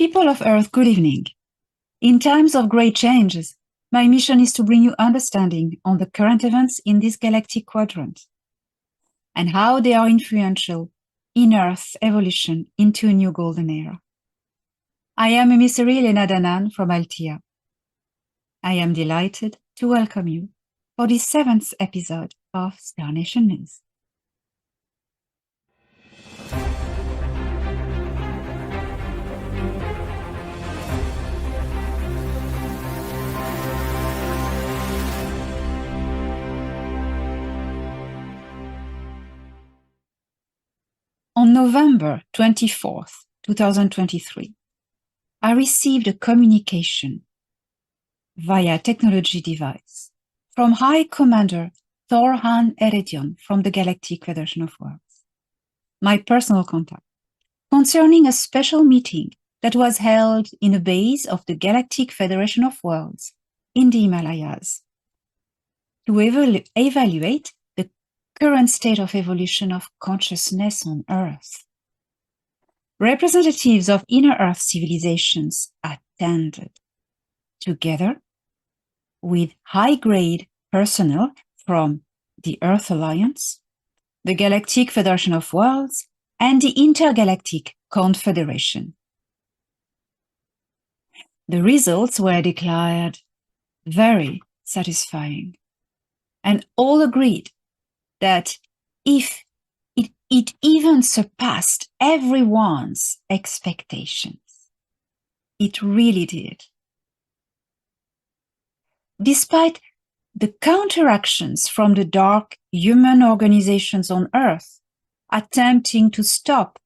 People of Earth, good evening. In times of great changes, my mission is to bring you understanding on the current events in this galactic quadrant and how they are influential in Earth's evolution into a new golden era. I am Emissary Elena Danan from Altia. I am delighted to welcome you for the 7th episode of Star Nation News. On November 24th, 2023, I received a communication via technology device from High Commander Thorhan Eredion from the Galactic Federation of Worlds, my personal contact, concerning a special meeting that was held in a base of the Galactic Federation of Worlds in the Himalayas to evaluate the current state of evolution of consciousness on Earth. Representatives of inner Earth civilizations attended, together with high-grade personnel from the Earth Alliance, the Galactic Federation of Worlds, and the Intergalactic Confederation. The results were declared very satisfying, and all agreed that if it even surpassed everyone's expectations. It really did. Despite the counteractions from the dark human organizations on Earth attempting to stop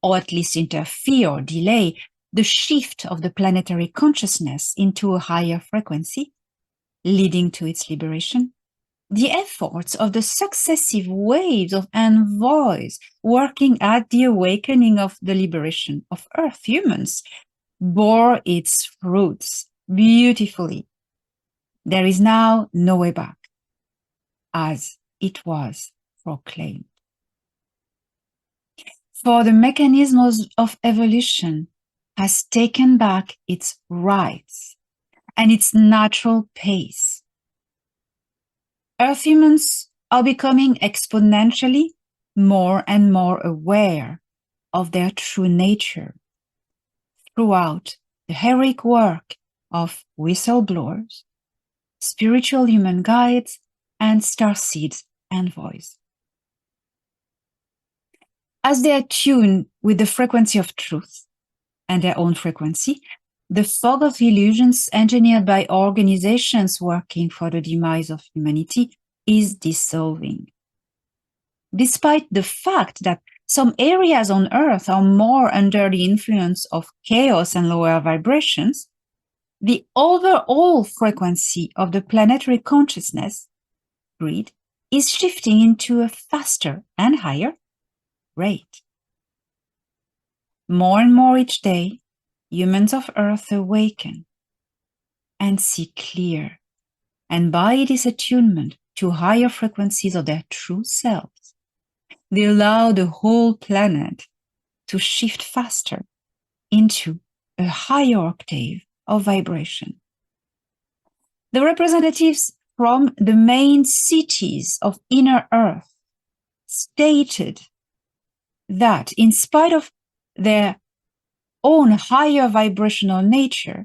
or at least interfere or delay the shift of the planetary consciousness into a higher frequency, leading to its liberation, the efforts of the successive waves of envoys working at the awakening of the liberation of Earth humans bore its fruits beautifully. There is now no way back, as it was proclaimed. For the mechanism of evolution has taken back its rights and its natural pace. Earth humans are becoming exponentially more and more aware of their true nature throughout the heroic work of whistleblowers, spiritual human guides, and starseed envoys. As they attune with the frequency of truth and their own frequency, the fog of illusions engineered by organizations working for the demise of humanity is dissolving. Despite the fact that some areas on Earth are more under the influence of chaos and lower vibrations, the overall frequency of the planetary consciousness grid is shifting into a faster and higher rate. More and more each day, humans of Earth awaken and see clear, and by this attunement to higher frequencies of their true selves, they allow the whole planet to shift faster into a higher octave of vibration. The representatives from the main cities of inner Earth stated that in spite of their own higher vibrational nature,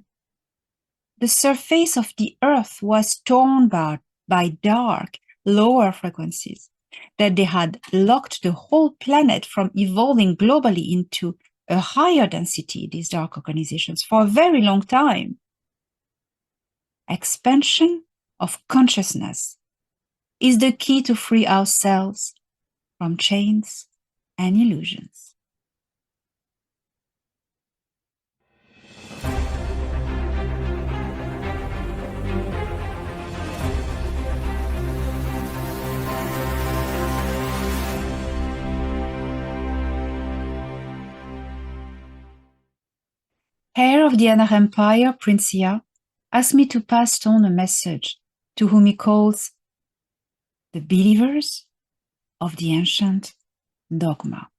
the surface of the Earth was torn by dark, lower frequencies, that they had locked the whole planet from evolving globally into a higher density, these dark organizations, for a very long time. Expansion of consciousness is the key to free ourselves from chains and illusions. Heir of the Anar Empire, Prince Ya, asked me to pass on a message to whom he calls the believers of the ancient dogma.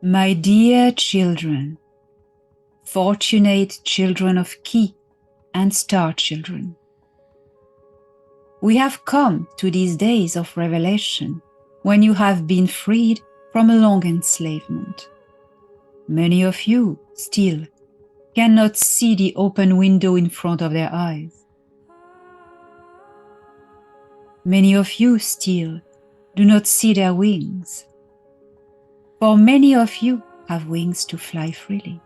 My dear children fortunate children of Ki and star children. We have come to these days of revelation when you have been freed from a long enslavement. Many of you still cannot see the open window in front of their eyes. Many of you still do not see their wings. For many of you have wings to fly freely.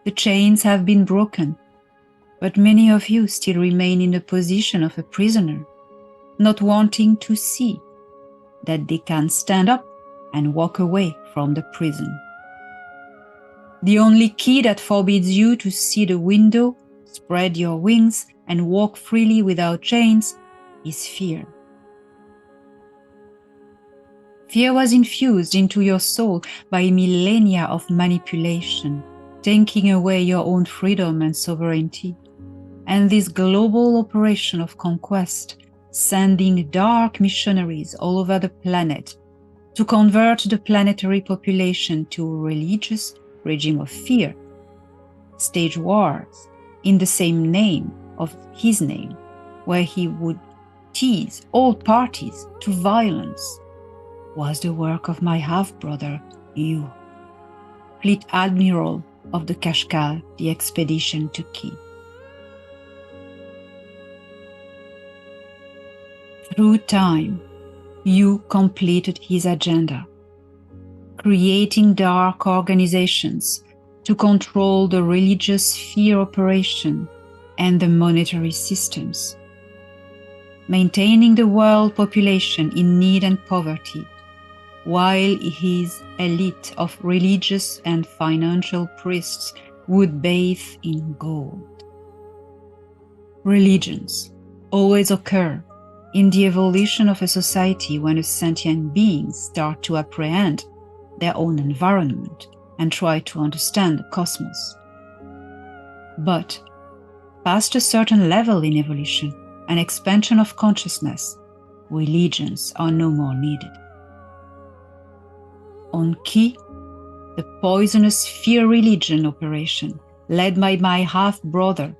The chains have been broken, but many of you still remain in the position of a prisoner, not wanting to see that they can stand up and walk away from the prison. The only key that forbids you to see the window, spread your wings, and walk freely without chains is fear. Fear was infused into your soul by millennia of manipulation, taking away your own freedom and sovereignty, and this global operation of conquest, sending dark missionaries all over the planet to convert the planetary population to a religious regime of fear, stage wars in the same name of his name, where he would tease all parties to violence, was the work of my half-brother, you, Fleet Admiral of the Kashkal, the expedition to Ki. Through time, you completed his agenda, creating dark organizations to control the religious fear operation and the monetary systems, maintaining the world population in need and poverty, while his elite of religious and financial priests would bathe in gold. Religions always occur in the evolution of a society when sentient beings start to apprehend their own environment and try to understand the cosmos. But past a certain level in evolution and expansion of consciousness, religions are no more needed. On Ki, the poisonous fear religion operation led by my half-brother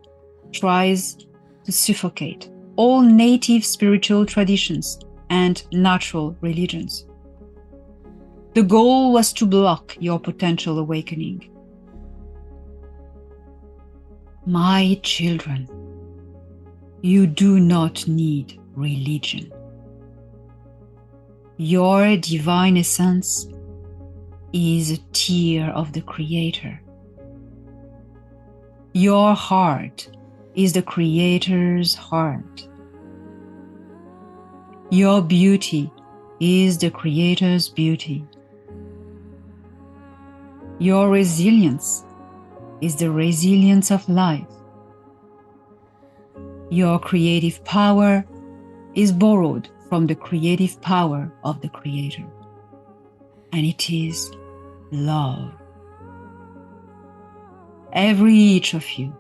tries to suffocate all native spiritual traditions and natural religions. The goal was to block your potential awakening. My children, you do not need religion. Your divine essence is a tear of the Creator. Your heart is the Creator's heart. Your beauty is the Creator's beauty. Your resilience is the resilience of life. Your creative power is borrowed from the creative power of the Creator, and it is love. Every each of you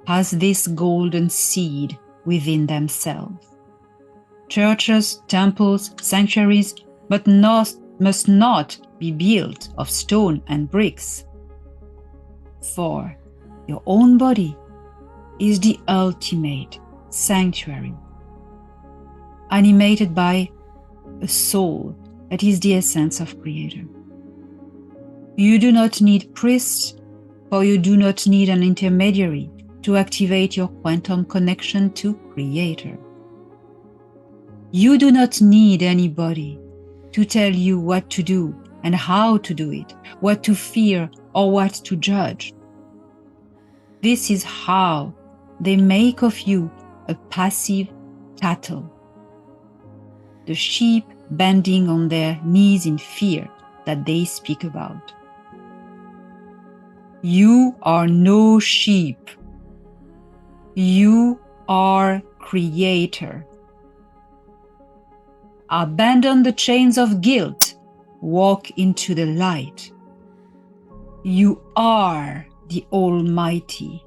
has this golden seed within themselves. Churches, temples, sanctuaries, but must not be built of stone and bricks. For your own body is the ultimate sanctuary, animated by a soul that is the essence of Creator. You do not need priests, for you do not need an intermediary to activate your quantum connection to Creator. You do not need anybody to tell you what to do and how to do it, what to fear or what to judge. This is how they make of you a passive cattle, the sheep bending on their knees in fear that they speak about. You are no sheep. You are Creator. Abandon the chains of guilt. Walk into the light. You are the Almighty.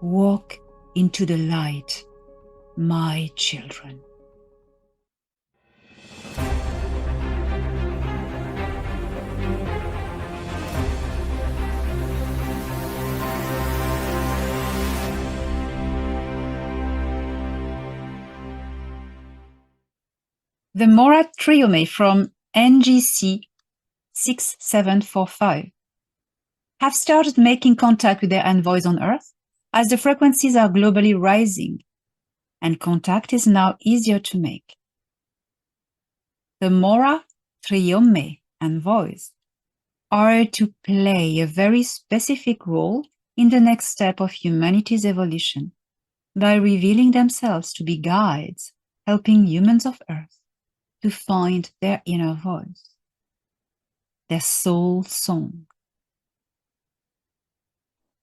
Walk into the light, my children. The Mora Triome from NGC 6745 have started making contact with their envoys on Earth as the frequencies are globally rising, and contact is now easier to make. The Mora Triome envoys are to play a very specific role in the next step of humanity's evolution by revealing themselves to be guides, helping humans of Earth to find their inner voice, their soul song,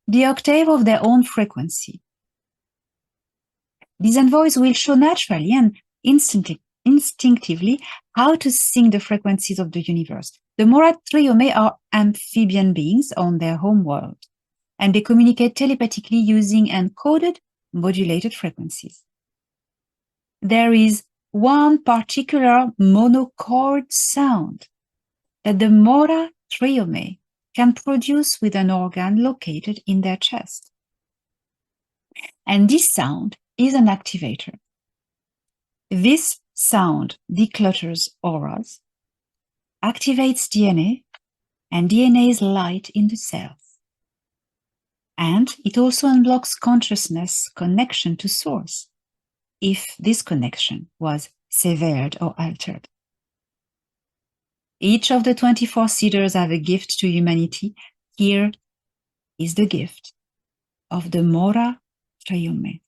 the octave of their own frequency. These envoys will show naturally and instinctively how to sing the frequencies of the universe. The Mora Triome are amphibian beings on their home world, and they communicate telepathically using encoded, modulated frequencies. There is one particular monochord sound that the Mora Triome can produce with an organ located in their chest. And this sound is an activator. This sound declutters auras, activates DNA, and DNA's light in the cells. And it also unblocks consciousness connection to source, if this connection was severed or altered. Each of the 24 seeders have a gift to humanity. Here is the gift of the Mora Triome.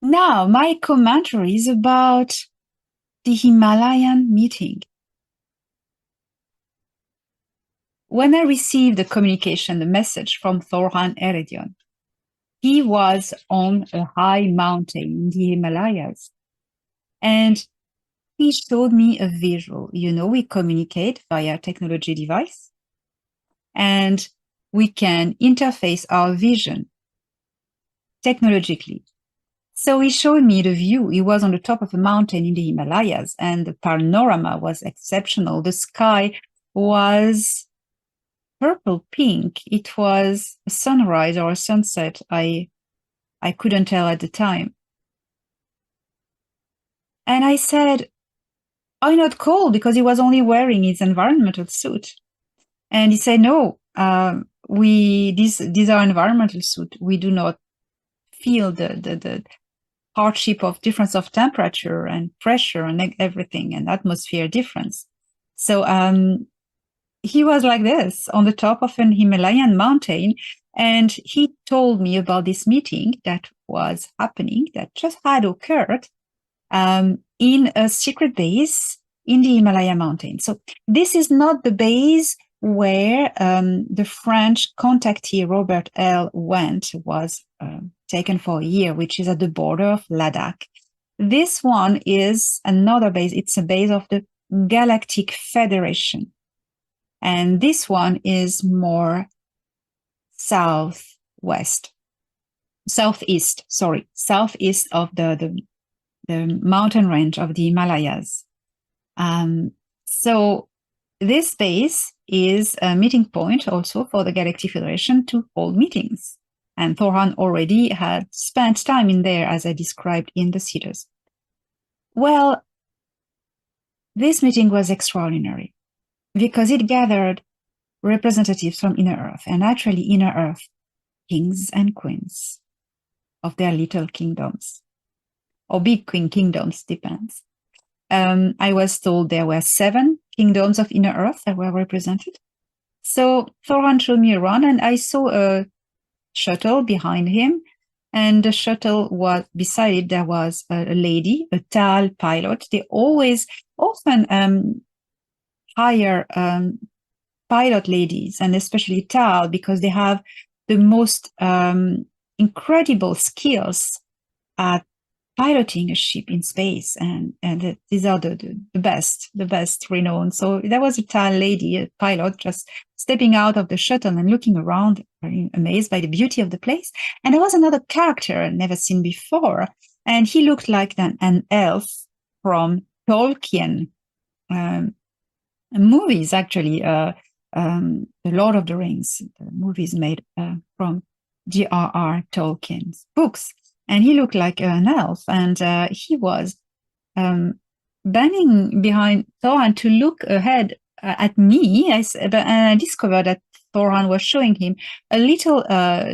Now, my commentary is about the Himalayan meeting. When I received the communication, the message from Thorhan Eredion, he was on a high mountain in the Himalayas, and he showed me a visual. You know, we communicate via technology device, and we can interface our vision technologically. So he showed me the view. He was on the top of a mountain in the Himalayas, and the panorama was exceptional. The sky was purple pink. It was a sunrise or a sunset. I couldn't tell at the time. And I said, "Are you not cold?" Because he was only wearing his environmental suit. And he said, "No, these are environmental suits. We do not feel the hardship of difference of temperature and pressure and everything and atmosphere difference." So he was like this on the top of an Himalayan mountain, and he told me about this meeting that was happening, that just had occurred in a secret base in the Himalaya mountain. So this is not the base where the French contactee Robert L. went, was taken for a year, which is at the border of Ladakh. This one is another base. It's a base of the Galactic Federation. And this one is more southeast of the mountain range of the Himalayas. So this base is a meeting point also for the Galactic Federation to hold meetings. And Thorhan already had spent time in there, as I described in the Cedars. Well, this meeting was extraordinary because it gathered representatives from Inner Earth, and actually Inner Earth kings and queens of their little kingdoms, or big queen kingdoms, depends. I was told there were 7 kingdoms of Inner Earth that were represented. So Thorhan showed me around, and I saw a shuttle behind him, and the shuttle was beside it. There was a lady, a Tal pilot. They often hire pilot ladies, and especially Tal, because they have the most incredible skills at piloting a ship in space, and these are the best renowned. So there was a Tal lady, a pilot, just stepping out of the shuttle and looking around, very amazed by the beauty of the place. And there was another character never seen before, and he looked like an elf, from Tolkien movies, actually. The Lord of the Rings, the movies made from J.R.R. Tolkien's books. And he looked like an elf, and he was bending behind Thoran to look ahead at me. And I discovered that Thoran was showing him a little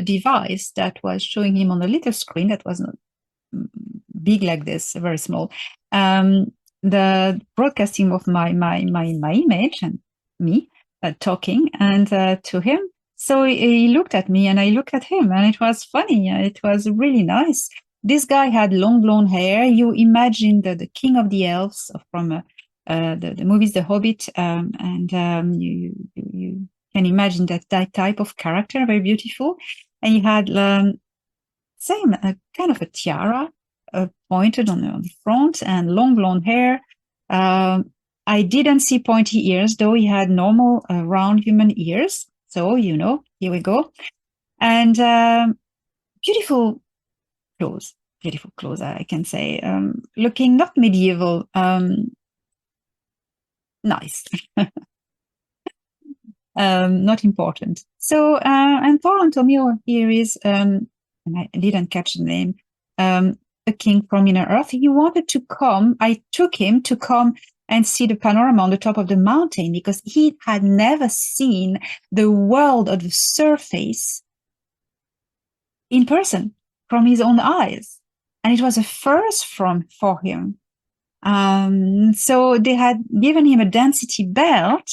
device that was showing him on a little screen that was not big like this, very small. The broadcasting of my image and me talking and to him. So he looked at me and I looked at him, and it was funny. It was really nice. This guy had long blonde hair. You imagine the king of the elves from the movies The Hobbit, and you can imagine that type of character, very beautiful. And he had same kind of a tiara pointed on the front and long blonde hair. I didn't see pointy ears, though he had normal round human ears. So, here we go. And beautiful clothes, I can say. Looking not medieval, nice. Not important. So, and Thoran told me, oh, here is, and I didn't catch the name, a king from Inner Earth. He wanted to come. I took him to come and see the panorama on the top of the mountain, because he had never seen the world of the surface in person from his own eyes. And it was a first for him. So they had given him a density belt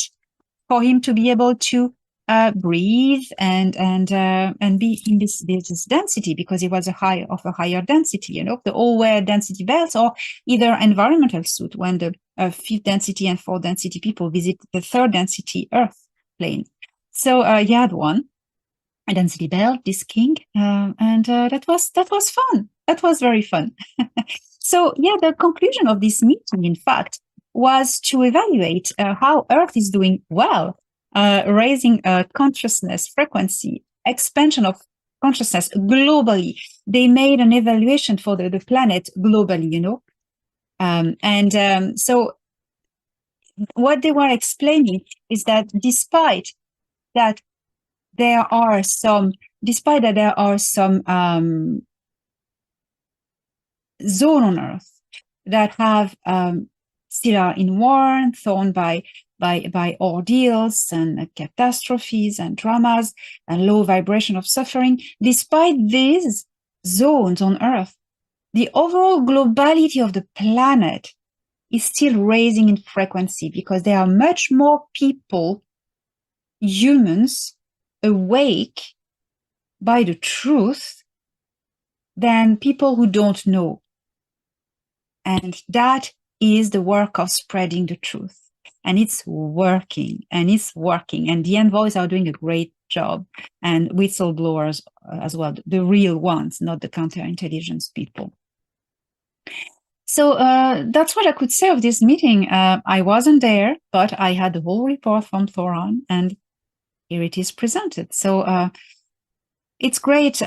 for him to be able to breathe and be in this density, because it was of a higher density. They all wear density belts or either environmental suit when the fifth density and fourth density people visit the third density Earth plane. So he had one, a density belt, this king, and that was fun. That was very fun. So the conclusion of this meeting, in fact, was to evaluate how Earth is doing well, raising consciousness, frequency, expansion of consciousness globally. They made an evaluation for the planet globally, so what they were explaining is that despite that there are some zones on Earth that have still are in war, thorn by ordeals and catastrophes and dramas and low vibration of suffering. Despite these zones on Earth, the overall globality of the planet is still raising in frequency, because there are much more people, humans, awake by the truth than people who don't know. And that is the work of spreading the truth. And it's working, and the envoys are doing a great job, and whistleblowers as well, the real ones, not the counterintelligence people. So that's what I could say of this meeting. I wasn't there, but I had the whole report from Thoran, and here it is presented. So it's great.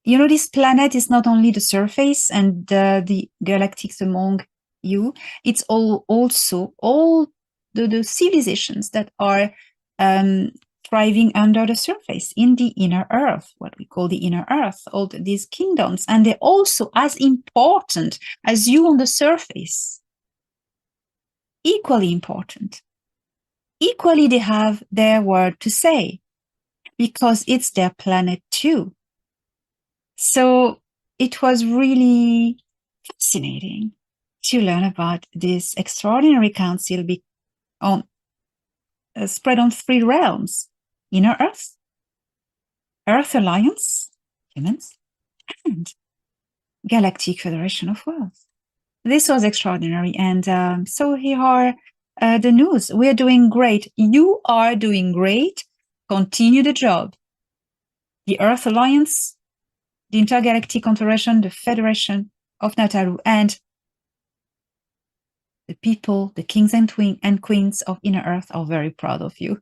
This planet is not only the surface and the galactics among you, it's also all the civilizations that are thriving under the surface in the inner Earth, what we call the inner Earth, all these kingdoms. And they're also as important as you on the surface. Equally important. Equally, they have their word to say, because it's their planet too. So it was really fascinating to learn about this extraordinary council spread on 3 realms: Inner Earth, Earth Alliance, humans, and Galactic Federation of Worlds. This was extraordinary. And so here are the news. We're doing great. You are doing great. Continue the job. The Earth Alliance, the Intergalactic Confederation, the Federation of Nataru, and the people, the kings and queens of Inner Earth are very proud of you.